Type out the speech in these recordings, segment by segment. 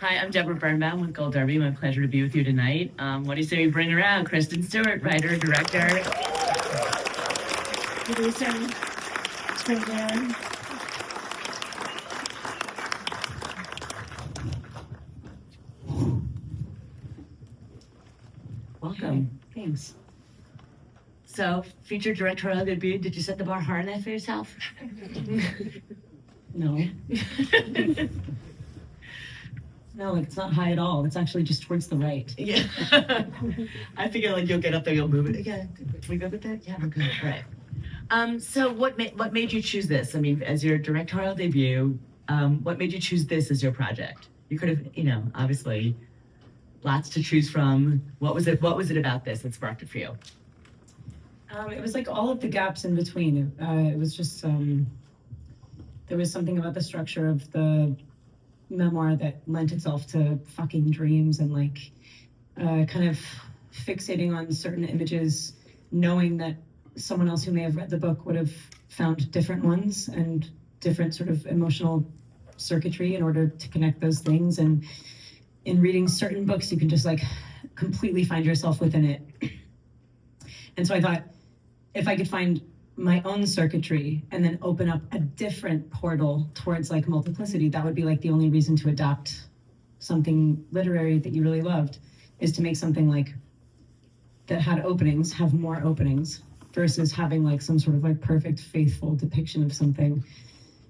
Hi, I'm Deborah Birnbaum with Gold Derby. My pleasure to be with you tonight. What do you say we bring around? Kristen Stewart, writer, director. Producer. Screenwriter. Welcome. Thanks. So, feature directorial debut. Did you set the bar high enough for yourself? No. No, it's not high at all. It's actually just towards the right. Yeah. I figure like you'll get up there, you'll move it again. Can we go with that? Yeah, we're good. All right. So what made you choose this? I mean, as your directorial debut, what made you choose this as your project? You could have, obviously, lots to choose from. What was it about this that sparked it for you? It was like all of the gaps in between. It was just there was something about the structure of the memoir that lent itself to fucking dreams and like kind of fixating on certain images, knowing that someone else who may have read the book would have found different ones and different sort of emotional circuitry in order to connect those things. And in reading certain books, you can just like completely find yourself within it. And so I thought, if I could find my own circuitry and then open up a different portal towards like multiplicity, that would be like the only reason to adopt something literary that you really loved, is to make something like that had openings, have more openings, versus having like some sort of like perfect, faithful depiction of something.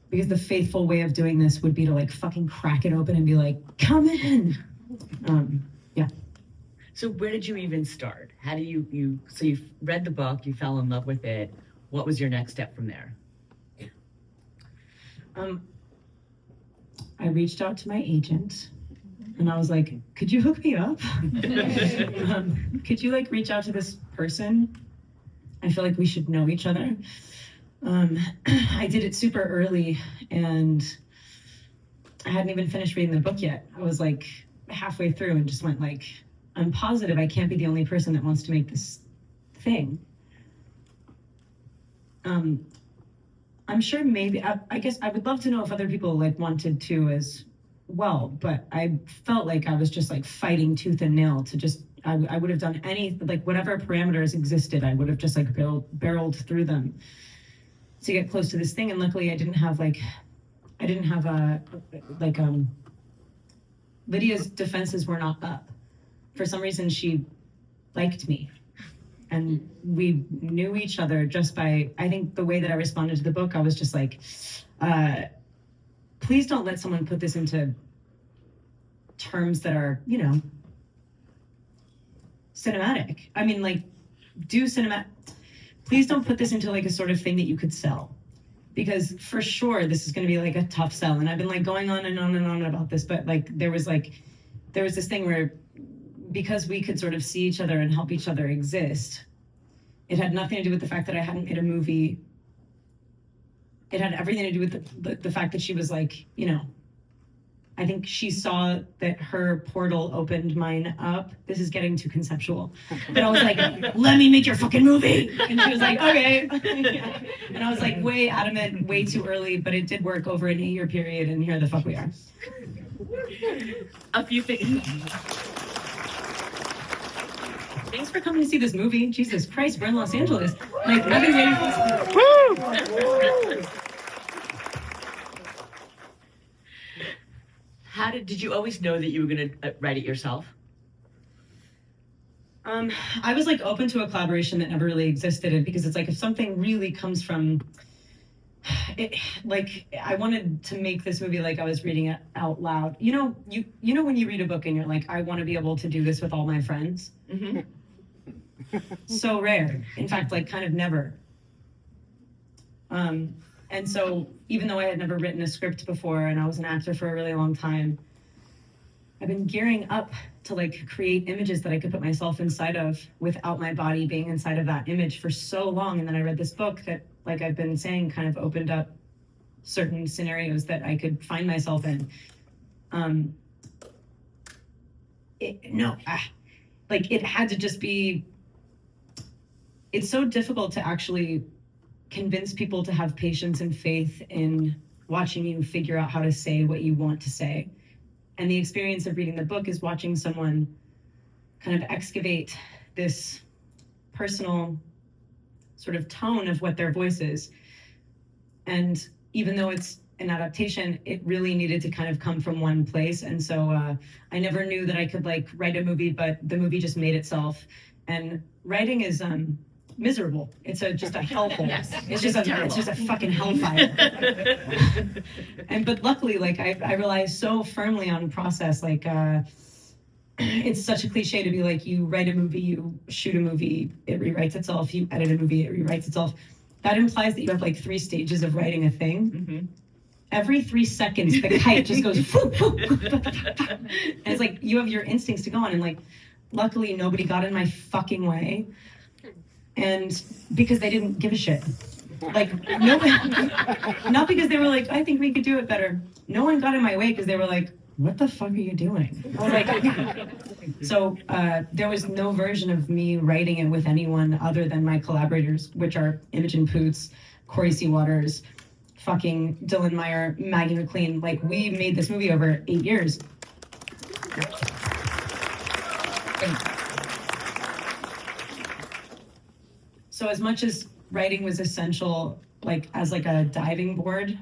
Because the faithful way of doing this would be to like fucking crack it open and be like, come in. Yeah. So where did you even start? How do you read the book, you fell in love with it. What was your next step from there? I reached out to my agent and I was like, could you hook me up? Could you like reach out to this person? I feel like we should know each other. I did it super early and I hadn't even finished reading the book yet. I was like halfway through and just went like, I'm positive I can't be the only person that wants to make this thing. I'm sure maybe, I guess I would love to know if other people like wanted to as well, but I felt like I was just like fighting tooth and nail to just, I would have done any, like whatever parameters existed, I would have just like barreled through them to get close to this thing. And luckily Lydia's defenses were not up. For some reason, she liked me. And we knew each other just by, I think the way that I responded to the book, I was just like, please don't let someone put this into terms that are, cinematic. I mean, like, please don't put this into like a sort of thing that you could sell. Because for sure, this is going to be like a tough sell. And I've been like going on and on and on about this, but like, there was this thing where, because we could sort of see each other and help each other exist, it had nothing to do with the fact that I hadn't made a movie. It had everything to do with the fact that she was like, I think she saw that her portal opened mine up. This is getting too conceptual. But I was like, let me make your fucking movie. And she was like, okay. And I was like way adamant, way too early, but it did work over an 8-year period, and here the fuck we are. A few things. Thanks for coming to see this movie. Jesus Christ, we're in Los Angeles. Like, I've been waiting for this. Did you always know that you were going to write it yourself? I was like open to a collaboration that never really existed, because it's like if something really comes from it, like I wanted to make this movie like I was reading it out loud. You know when you read a book and you're like, I want to be able to do this with all my friends. Mm-hmm. So rare. In fact, like kind of never. And so even though I had never written a script before and I was an actor for a really long time, I've been gearing up to like create images that I could put myself inside of without my body being inside of that image for so long. And then I read this book that, like I've been saying, kind of opened up certain scenarios that I could find myself in. It had to just be, it's so difficult to actually convince people to have patience and faith in watching you figure out how to say what you want to say. And the experience of reading the book is watching someone kind of excavate this personal sort of tone of what their voice is. And even though it's an adaptation, it really needed to kind of come from one place. And so I never knew that I could like write a movie, but the movie just made itself. And writing is miserable. It's just a hellhole. Yes, It's just a fucking hellfire. But luckily, like I rely so firmly on process. Like it's such a cliche to be like, you write a movie, you shoot a movie, it rewrites itself. You edit a movie, it rewrites itself. That implies that you have like 3 stages of writing a thing. Mm-hmm. Every 3 seconds, the kite just goes, and it's like you have your instincts to go on. And like, luckily, nobody got in my fucking way. And because they didn't give a shit. Like, nobody, not because they were like, I think we could do it better. No one got in my way because they were like, what the fuck are you doing? I was like, so there was no version of me writing it with anyone other than my collaborators, which are Imogen Poots, Corey C. Waters, fucking Dylan Meyer, Maggie McLean. Like, we made this movie over 8 years. So as much as writing was essential, like as like a diving board,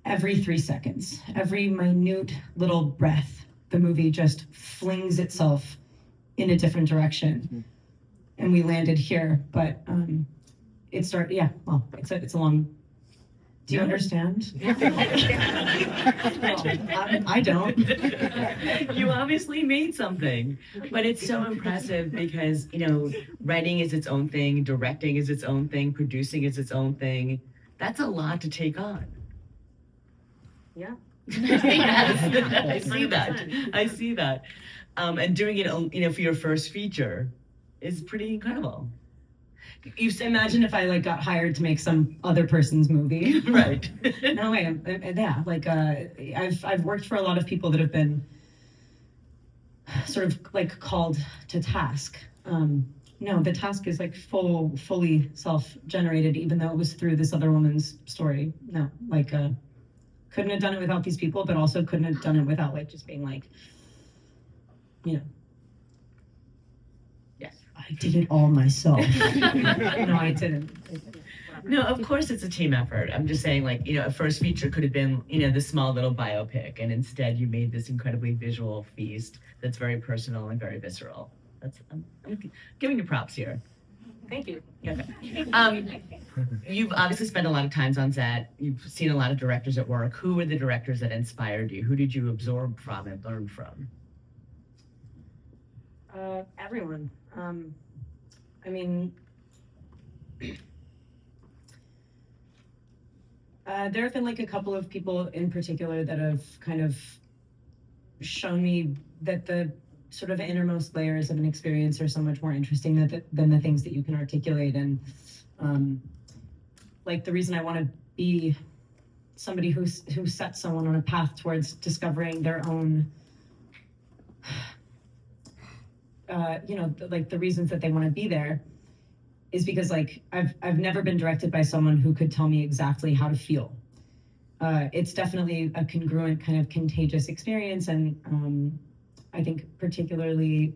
every 3 seconds, every minute little breath, the movie just flings itself in a different direction. And we landed here, but it started, yeah, well, it's a long, do you understand? I don't. You obviously made something, but it's so impressive because, you know, writing is its own thing, directing is its own thing, producing is its own thing. That's a lot to take on. Yeah. Yes, I see that. I see that. And doing it, you know, for your first feature is pretty incredible. You imagine if I like got hired to make some other person's movie. Right. No way. Yeah, like I've worked for a lot of people that have been sort of like called to task. No, the task is like fully self-generated, even though it was through this other woman's story. No, like couldn't have done it without these people, but also couldn't have done it without like just being like, you know. Yes. I did it all myself. No, I didn't. No, of course it's a team effort. I'm just saying, like, you know, a first feature could have been, you know, the small little biopic, and instead you made this incredibly visual feast that's very personal and very visceral. That's I'm giving you props here. Thank you. Okay. You've obviously spent a lot of times on set. You've seen a lot of directors at work. Who were the directors that inspired you? Who did you absorb from and learn from? Everyone. I mean, there have been like a couple of people in particular that have kind of shown me that the sort of innermost layers of an experience are so much more interesting than the things that you can articulate. And like the reason I want to be somebody who sets someone on a path towards discovering their own, you know, like the reasons that they want to be there is because like I've never been directed by someone who could tell me exactly how to feel. It's definitely a congruent kind of contagious experience, and I think particularly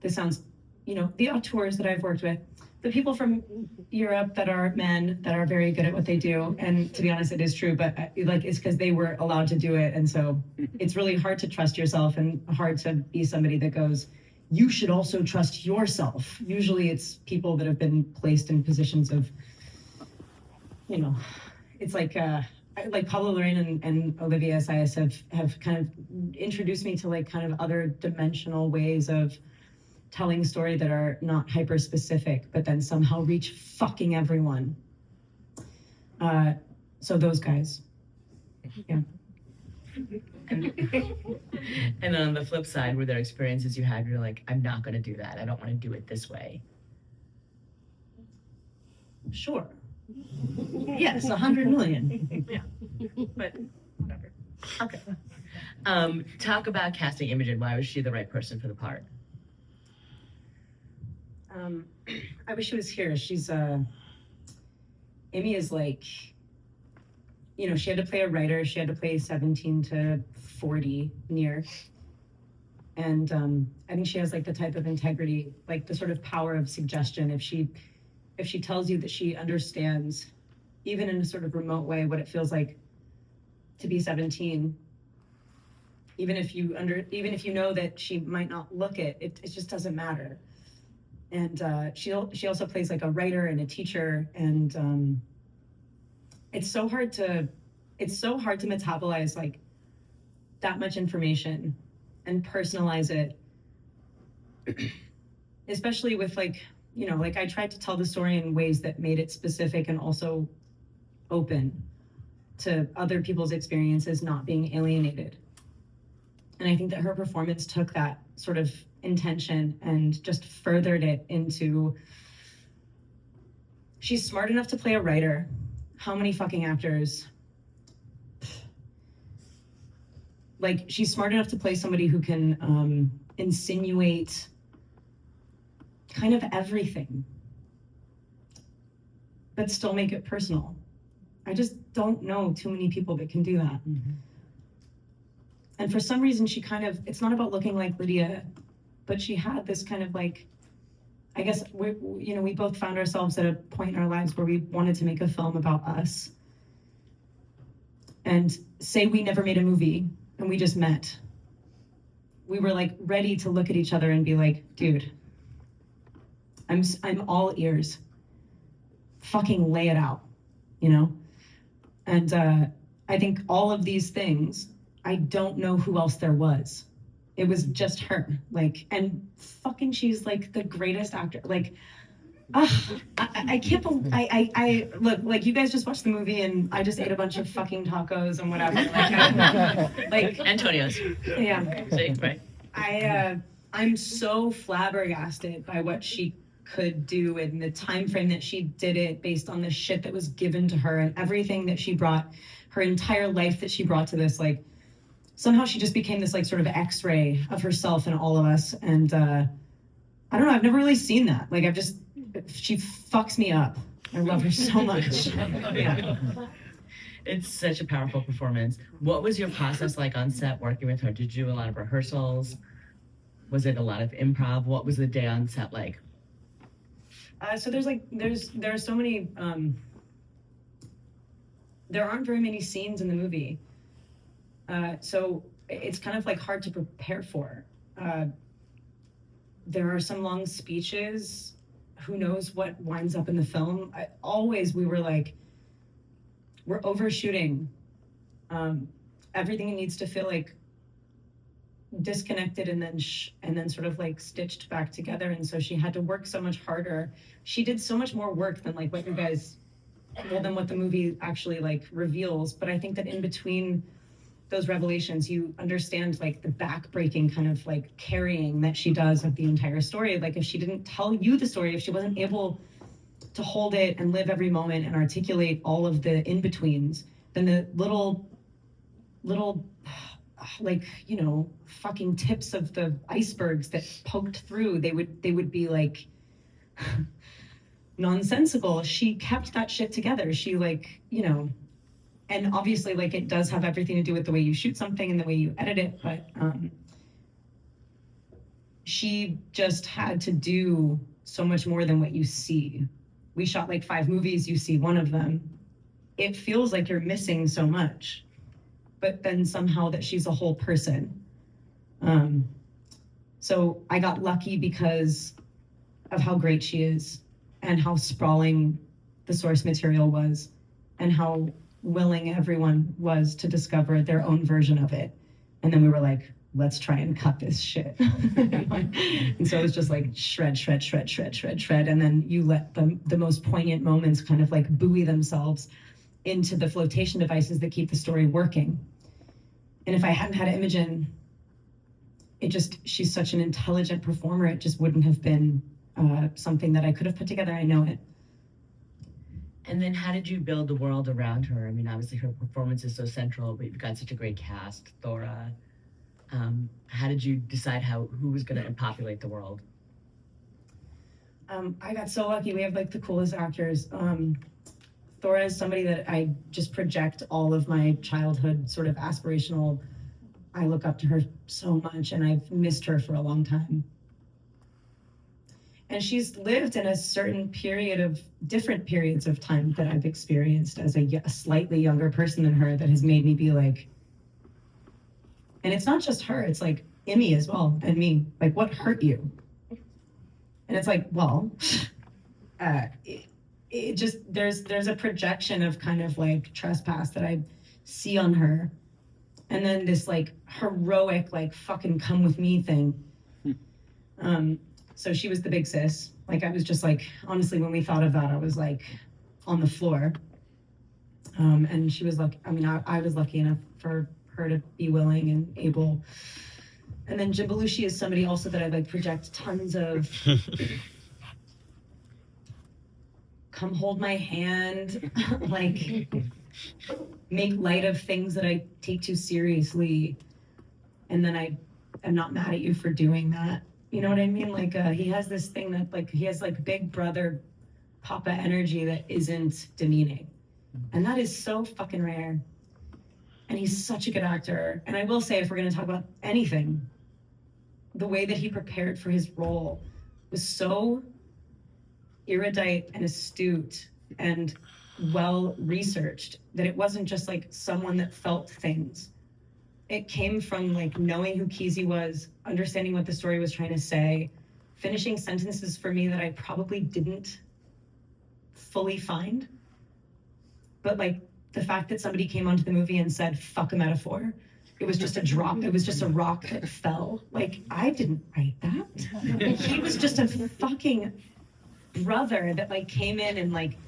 this sounds, you know, the auteurs that I've worked with, the people from Europe that are men that are very good at what they do, and to be honest, it is true, but like it's because they were allowed to do it, and so it's really hard to trust yourself and hard to be somebody that goes, you should also trust yourself. Usually it's people that have been placed in positions of, you know, it's like Pablo Larraín and Olivia Assayas have kind of introduced me to like kind of other dimensional ways of telling story that are not hyper specific, but then somehow reach fucking everyone. So those guys, yeah. And then on the flip side, were there experiences you had where you're like, I'm not going to do that. I don't want to do it this way? Sure. Yes, 100 million. Yeah. But whatever. Okay. Talk about casting Imogen. Why was she the right person for the part? I wish she was here. She's Amy is like she had to play a writer. She had to play 17 to 40 near. And I think she has like the type of integrity, like the sort of power of suggestion. If she tells you that she understands, even in a sort of remote way, what it feels like to be 17, even if you know that she might not look it, it just doesn't matter. And she also plays like a writer and a teacher, and it's so hard to metabolize like that much information and personalize it, especially with like I tried to tell the story in ways that made it specific and also open to other people's experiences, not being alienated. And I think that her performance took that sort of intention and just furthered it into, she's smart enough to play a writer. How many fucking actors? Like, she's smart enough to play somebody who can insinuate kind of everything, but still make it personal. I just don't know too many people that can do that. Mm-hmm. And for some reason, she kind of, it's not about looking like Lydia, but she had this kind of like, I guess, we both found ourselves at a point in our lives where we wanted to make a film about us. And say we never made a movie and we just met. We were like ready to look at each other and be like, dude, I'm all ears. Fucking lay it out, And I think all of these things, I don't know who else there was. It was just her, and fucking she's like the greatest actor. I can't believe, I look, like, you guys just watched the movie and I just ate a bunch of fucking tacos and whatever. Antonio's. Yeah. Right. I'm so flabbergasted by what she could do and the time frame that she did it, based on the shit that was given to her and everything that she brought, her entire life that she brought to this. Like, somehow she just became this like sort of X-ray of herself and all of us. And I don't know, I've never really seen that. Like, she fucks me up. I love her so much. Yeah. It's such a powerful performance. What was your process like on set working with her? Did you do a lot of rehearsals? Was it a lot of improv? What was the day on set like? So there are so many, there aren't very many scenes in the movie. So it's kind of like hard to prepare for. There are some long speeches. Who knows what winds up in the film? We were like, we're overshooting. Everything needs to feel like disconnected and then sort of like stitched back together. And so she had to work so much harder. She did so much more work than like than what the movie actually like reveals. But I think that in between those revelations, you understand like the backbreaking kind of like carrying that she does of the entire story. Like, if she didn't tell you the story, if she wasn't able to hold it and live every moment and articulate all of the in-betweens, then the little like, fucking tips of the icebergs that poked through, they would be like nonsensical. She kept that shit together. She and obviously, like, it does have everything to do with the way you shoot something and the way you edit it, but she just had to do so much more than what you see. We shot like 5 movies, you see one of them. It feels like you're missing so much, but then somehow that she's a whole person. So I got lucky because of how great she is and how sprawling the source material was and how willing everyone was to discover their own version of it. And then we were like, let's try and cut this shit. And so it was just like shred. And then you let the most poignant moments kind of like buoy themselves into the flotation devices that keep the story working. And if I hadn't had Imogen, she's such an intelligent performer, it just wouldn't have been something that I could have put together. I know it. And then how did you build the world around her? I mean, obviously her performance is so central, but you've got such a great cast, Thora. How did you decide who was going to populate the world? I got so lucky. We have like the coolest actors. Thora is somebody that I just project all of my childhood sort of aspirational. I look up to her so much, and I've missed her for a long time. And she's lived in a certain period of different periods of time that I've experienced as a slightly younger person than her that has made me be like, and it's not just her, it's like Emmy as well, and me, like, what hurt you? And it's like, well, it just, there's a projection of kind of like trespass that I see on her. And then this like heroic, like fucking come with me thing. So she was the big sis. Like I was just like, honestly, when we thought of that, I was like on the floor. And she was like, I mean, I was lucky enough for her to be willing and able. And then Jim Belushi is somebody also that I like project tons of come hold my hand, like make light of things that I take too seriously. And then I am not mad at you for doing that. You know what I mean? Like he has this thing that like, he has like big brother papa energy that isn't demeaning. And that is so fucking rare. And he's such a good actor. And I will say, if we're gonna talk about anything, the way that he prepared for his role was so erudite and astute and well researched that it wasn't just like someone that felt things. It came from like knowing who Kesey was, understanding what the story was trying to say, finishing sentences for me that I probably didn't fully find. But like the fact that somebody came onto the movie and said, fuck a metaphor, it was just a drop. It was just a rock that fell. Like, I didn't write that. He was just a fucking brother that like came in and like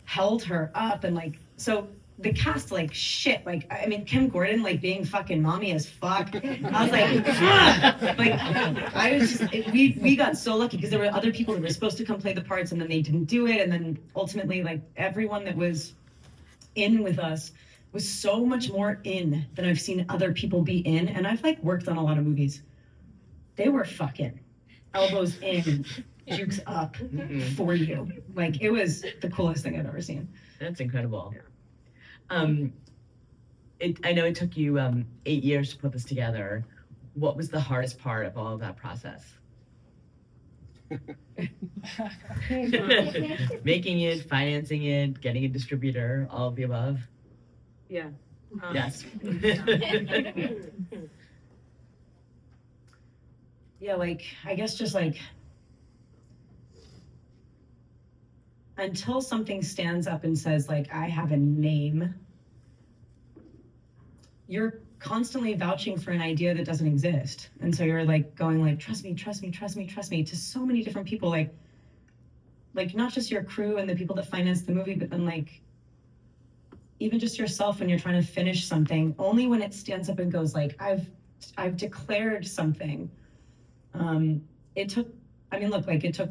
held her up and like, so the cast like shit, like, I mean, Kim Gordon like being fucking mommy as fuck. I was like, fuck. Like, I was just, we got so lucky because there were other people that were supposed to come play the parts and then they didn't do it. And then ultimately like everyone that was in with us was so much more in than I've seen other people be in. And I've like worked on a lot of movies. They were fucking elbows in, jukes up for you. Like it was the coolest thing I've ever seen. That's incredible. I know it took you 8 years to put this together. What was the hardest part of all of that process? Making it, financing it, getting a distributor, all of the above? Yeah. Yes. Yeah, like, I guess just like, until something stands up and says, like, I have a name, you're constantly vouching for an idea that doesn't exist. And so you're like going like, trust me, trust me, trust me, trust me, to so many different people, like not just your crew and the people that finance the movie, but then like, even just yourself when you're trying to finish something, only when it stands up and goes like, I've declared something. It took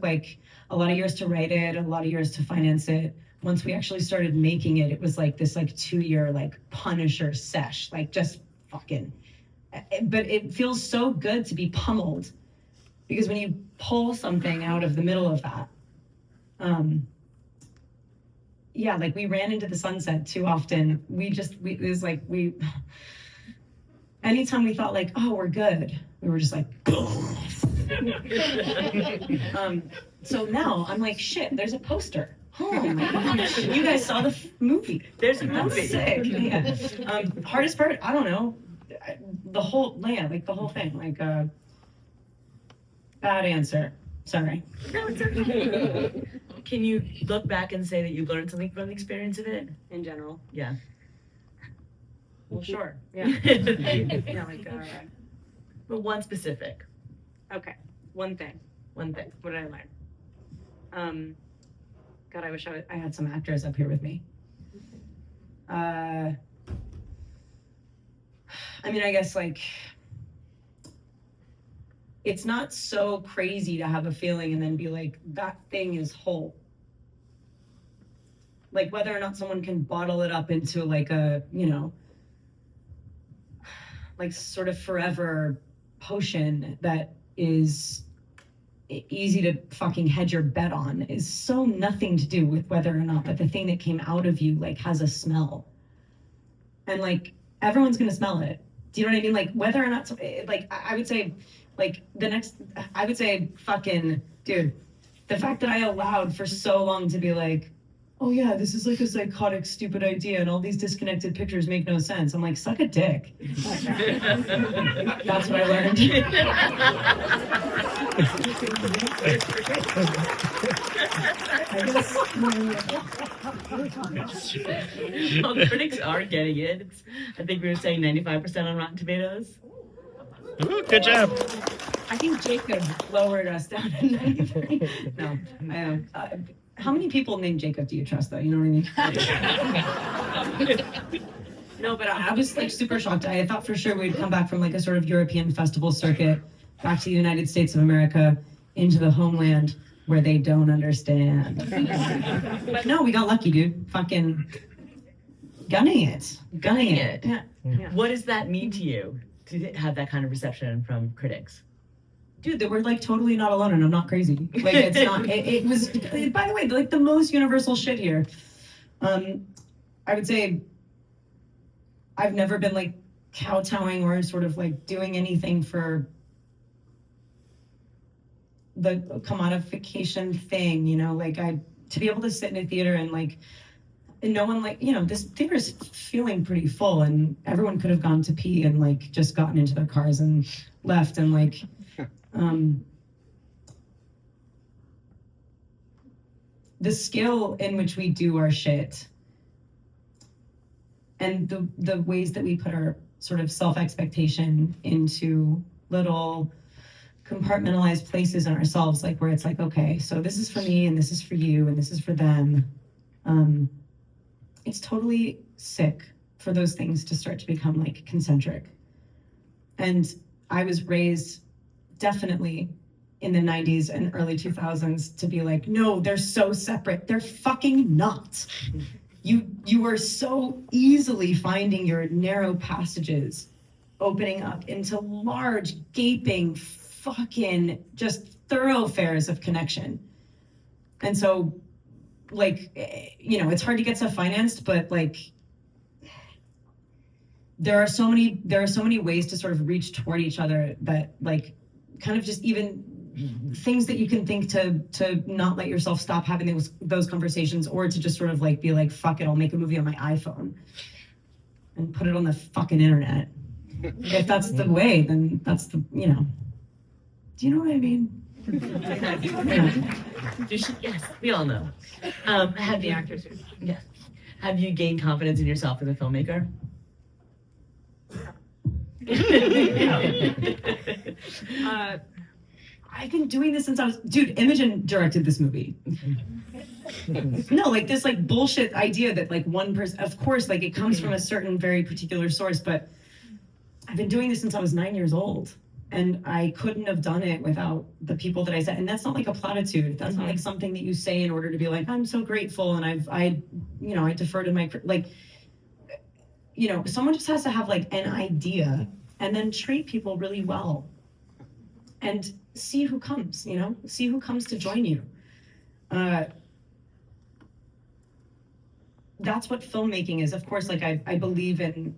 like a lot of years to write it, a lot of years to finance it. Once we actually started making it, it was like this like 2-year like Punisher sesh, like just fucking. But it feels so good to be pummeled because when you pull something out of the middle of that, yeah, like we ran into the sunset too often. It was like anytime we thought like, oh, we're good, we were just like, so now I'm like, shit, there's a poster. Oh my gosh, you guys saw the movie. There's a That's movie. sick. Yeah. Hardest part, I don't know. The whole thing. Like, bad answer. Sorry. No, it's okay. Can you look back and say that you learned something from the experience of it? In general. Yeah. Well, sure. Yeah. Yeah, like, But one specific. okay. One thing. One thing. What did I learn? God, I wish I had some actors up here with me. I mean, I guess like it's not so crazy to have a feeling and then be like, that thing is whole. Like whether or not someone can bottle it up into like a, you know, like sort of forever potion that is easy to fucking hedge your bet on is so nothing to do with whether or not that the thing that came out of you like has a smell. And like everyone's gonna smell it. Do you know what I mean? Like whether or not, like I would say, like I would say, fucking dude, the fact that I allowed for so long to be like, oh yeah, this is like a psychotic, stupid idea, and all these disconnected pictures make no sense. I'm like, suck a dick. That's what I learned. Well, critics are getting it. I think we were saying 95% on Rotten Tomatoes. Ooh, good job. I think Jacob lowered us down to 93. No, how many people named Jacob do you trust, though? You know what I mean? No, but I was like super shocked. I thought for sure we'd come back from like a sort of European festival circuit back to the United States of America into the homeland where they don't understand. But no, we got lucky, dude. Fucking gunning it. Yeah. What does that mean to you to have that kind of reception from critics? Dude, that we're like totally not alone, and I'm not crazy. Like it's not. It was. By the way, like the most universal shit here. I would say I've never been like kowtowing or sort of like doing anything for the commodification thing. You know, like to be able to sit in a theater and like. And no one like, you know, this theater is feeling pretty full, and everyone could have gone to pee and like just gotten into their cars and left, and like. The skill in which we do our shit and the ways that we put our sort of self-expectation into little compartmentalized places in ourselves, like where it's like, okay, so this is for me and this is for you and this is for them. It's totally sick for those things to start to become like concentric. And I was raised definitely in the 90s and early 2000s to be like, no, they're so separate. They're fucking not. You are so easily finding your narrow passages opening up into large, gaping, fucking just thoroughfares of connection. And so, like, you know, it's hard to get stuff financed, but like, there are so many ways to sort of reach toward each other that like kind of just even things that you can think to not let yourself stop having those conversations, or to just sort of like be like, fuck it, I'll make a movie on my iPhone and put it on the fucking internet. If that's the way, then that's the, you know. Do you know what I mean? Yes, we all know. Have the actors? Yes. Have you gained confidence in yourself as a filmmaker? I've been doing this since I was, dude, Imogen directed this movie. No, like this like bullshit idea that like one person, of course, like it comes from a certain very particular source, but I've been doing this since I was 9 years old. And I couldn't have done it without the people that I said. And that's not like a platitude. That's not like something that you say in order to be like, I'm so grateful. And I defer to my, like, you know, someone just has to have like an idea and then treat people really well and see who comes, you know, see who comes to join you. That's what filmmaking is. Of course, like I believe in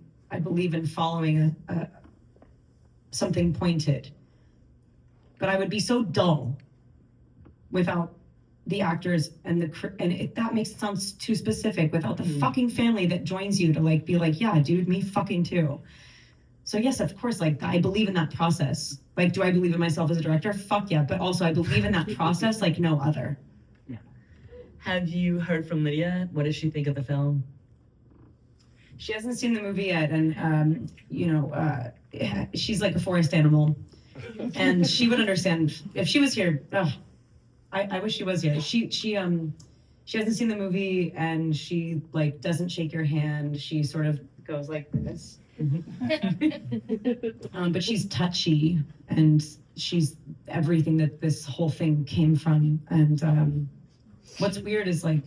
following something pointed, but I would be so dull without the actors and that makes it sound too specific, without the fucking family that joins you to like be like, yeah, dude, me fucking too. So yes, of course, like I believe in that process. Like, do I believe in myself as a director? Fuck yeah, but also I believe in that process like no other. Yeah. Have you heard from Lydia? What does she think of the film? She hasn't seen the movie yet, and she's like a forest animal, and she would understand if she was here. I wish she was here. She hasn't seen the movie, and she like doesn't shake your hand. She sort of goes like this. But she's touchy, and she's everything that this whole thing came from. And what's weird is like,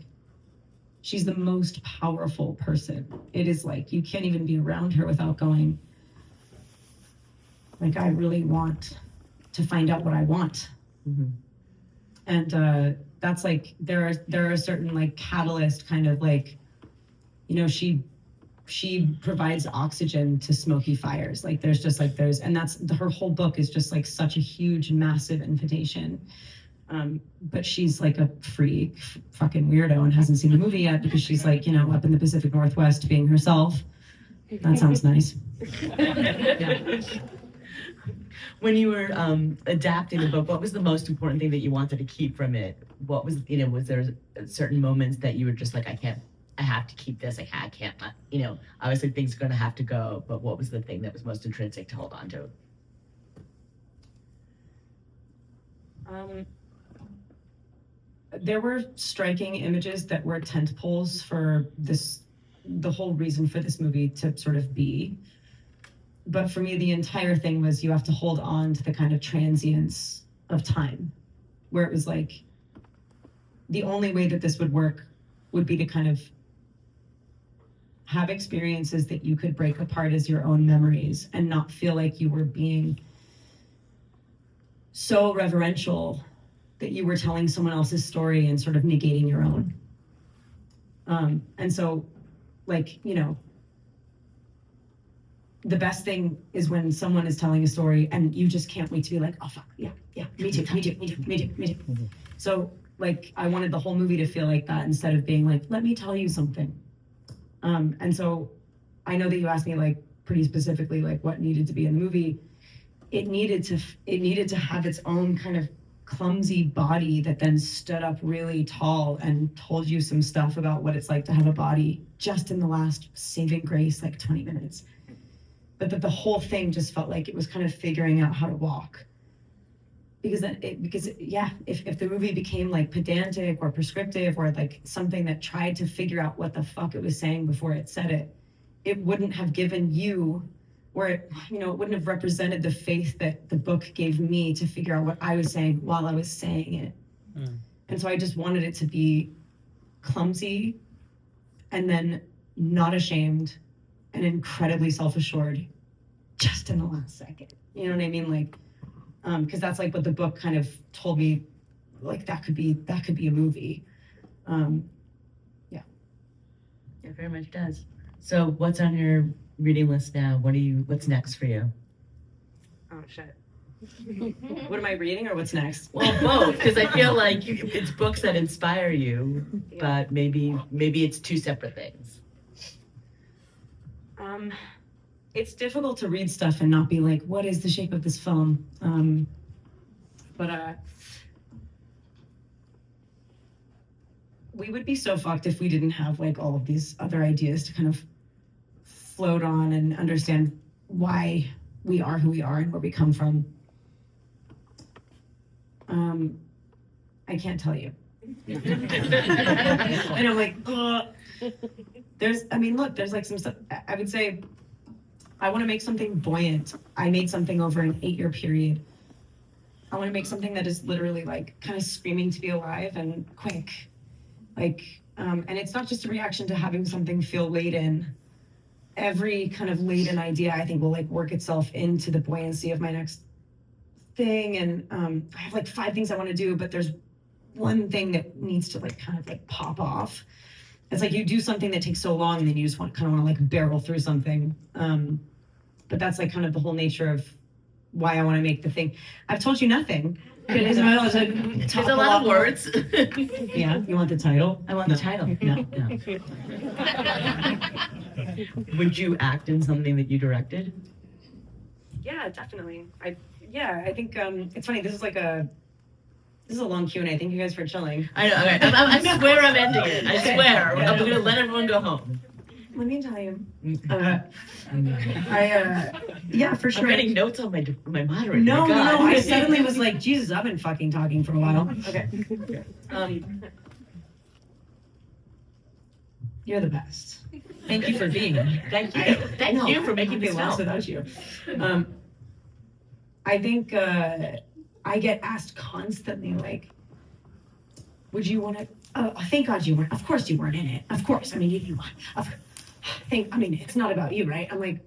she's the most powerful person. It is like, you can't even be around her without going, like, I really want to find out what I want. And that's like there are certain like catalyst kind of like, you know, she provides oxygen to smoky fires. Like there's just like and that's her whole book is just like such a huge, massive invitation. But she's like a freak, fucking weirdo, and hasn't seen the movie yet because she's like, you know, up in the Pacific Northwest being herself. That sounds nice. Yeah. When you were adapting the book, what was the most important thing that you wanted to keep from it? What was, you know, was there certain moments that you were just like, I have to keep this, I can't, you know, obviously things are gonna have to go, but what was the thing that was most intrinsic to hold on to? There were striking images that were tent poles for the whole reason for this movie to sort of be. But for me, the entire thing was you have to hold on to the kind of transience of time, where it was like, the only way that this would work would be to kind of have experiences that you could break apart as your own memories and not feel like you were being so reverential that you were telling someone else's story and sort of negating your own. And so, like, you know, the best thing is when someone is telling a story and you just can't wait to be like, oh fuck, yeah, me too. So, like, I wanted the whole movie to feel like that instead of being like, let me tell you something. And so I know that you asked me like pretty specifically like what needed to be in the movie. It needed to have its own kind of clumsy body that then stood up really tall and told you some stuff about what it's like to have a body just in the last saving grace, like 20 minutes. But that the whole thing just felt like it was kind of figuring out how to walk. Because if the movie became like pedantic or prescriptive or like something that tried to figure out what the fuck it was saying before it said it, it wouldn't have given you, or it wouldn't have represented the faith that the book gave me to figure out what I was saying while I was saying it. And so I just wanted it to be clumsy and then not ashamed and incredibly self-assured just in the last second. You know what I mean? Like, because that's like what the book kind of told me, like that could be a movie. It very much does. So what's on your reading list now? What's next for you? Oh shit. What am I reading or what's next? Well, both, because I feel like it's books that inspire you, but maybe it's two separate things. It's difficult to read stuff and not be like, what is the shape of this film? But we would be so fucked if we didn't have like all of these other ideas to kind of float on and understand why we are who we are and where we come from. I can't tell you. And I'm like, ugh. There's like some stuff. I would say I want to make something buoyant. I made something over an 8-year period. I want to make something that is literally like kind of screaming to be alive and quick. Like, and it's not just a reaction to having something feel laden. Every kind of laden idea, I think, will like work itself into the buoyancy of my next thing. And I have like 5 things I want to do, but there's one thing that needs to like kind of like pop off. It's like you do something that takes so long and then you just want to like barrel through something. But that's like kind of the whole nature of why I want to make the thing. I've told you nothing. There's a lot of words. Yeah, you want the title? I want the title. No. Would you act in something that you directed? Yeah, definitely. I think it's funny. This is a long Q&A. Thank you guys for chilling. I know. Okay. I swear I'm ending it. I swear. I'm going to let everyone go home. Let me tell you. For sure. I'm getting notes on my moderator. No. God. I suddenly was like, Jesus, I've been fucking talking for a while. Okay. You're the best. Thank you for being here. Thank you. Thank you for making this lost film. without you. I think I get asked constantly, like, would you want to? Oh, thank God you weren't. Of course you weren't in it. Of course. I mean, you it's not about you, right? I'm like,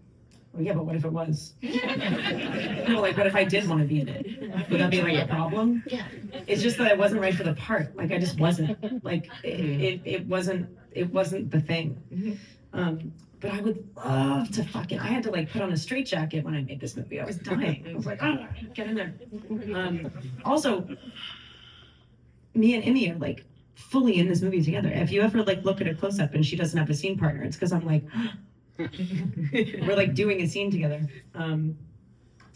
Well, yeah, but what if it was? No, like, what if I did want to be in it? Would that be like a problem? Yeah. It's just that I wasn't right for the part. Like, I just wasn't. Like, it wasn't the thing. But I would love to fucking. I had to like put on a straitjacket when I made this movie. I was dying. I was like, oh, get in there. Also, me and Emmy are like fully in this movie together. If you ever like look at a close up and she doesn't have a scene partner, it's because I'm like, we're like doing a scene together. And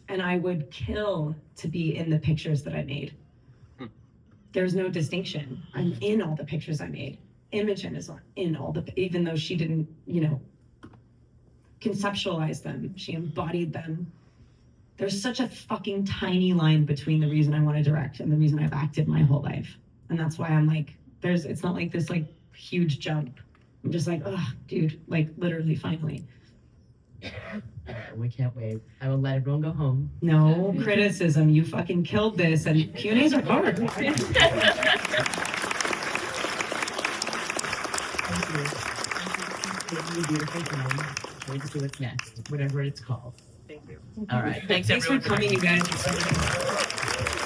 I would kill to be in the pictures that I made. There's no distinction. I'm in all the pictures I made. Imogen is in all the, even though she didn't, conceptualize them, she embodied them. There's such a fucking tiny line between the reason I want to direct and the reason I've acted my whole life. And that's why I'm like, it's not like this like huge jump. I'm just like, oh, dude, like literally, finally. We can't wait. I will let everyone go home. No criticism. You fucking killed this, and Q&As are hard. Thank you, beautiful time. Wait to see what's next, whatever it's called. Thank you. All right. Thanks Thanks for everyone. coming, you guys.